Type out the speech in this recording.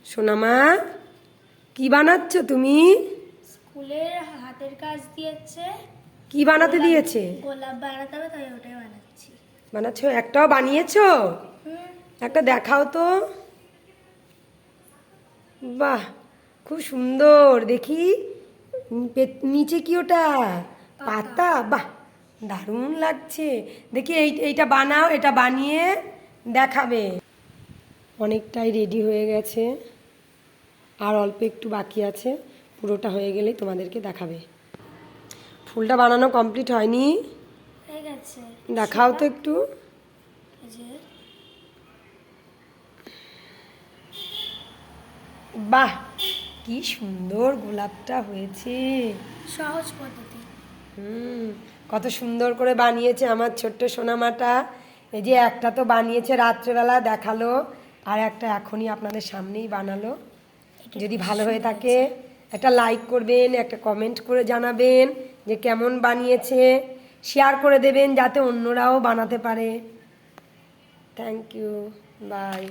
সোনামা, কি বানাচ্ছ তুমি? স্কুলের হাতের কাজ দিয়েছে। কি বানাতে দিয়েছে? গোলাপ বানাতে হবে, তাই ওটাই বানাচ্ছি। বানাচ্ছো? একটাও বানিয়েছো? একটা দেখাও তো। বাহ, খুব সুন্দর। দেখি নিচে কি ওটা? পাতা। বাহ, দারুণ লাগছে। দেখি এইটা বানাও, এটা বানিয়ে দেখাবে। অনেকটাই রেডি হয়ে গেছে, আর অল্প একটু বাকি আছে। পুরোটা হয়ে গেলেই তোমাদেরকে দেখাবে। ফুলটা বানানো কমপ্লিট হয়নি, হয়ে গেছে। দেখাও তো একটু। এই যে বাহ, কি সুন্দর গোলাপটা হয়েছে। সহজ পদ্ধতি। কত সুন্দর করে বানিয়েছে আমার ছোট্ট সোনামাটা। এই যে একটা তো বানিয়েছে রাত্রেবেলা দেখালো, আর একটা এখনই আপনাদের সামনেই বানালো। যদি ভালো হয়ে থাকে একটা লাইক করবেন, একটা কমেন্ট করে জানাবেন যে কেমন বানিয়েছে। শেয়ার করে দেবেন যাতে অন্যরাও বানাতে পারে। Thank you, by.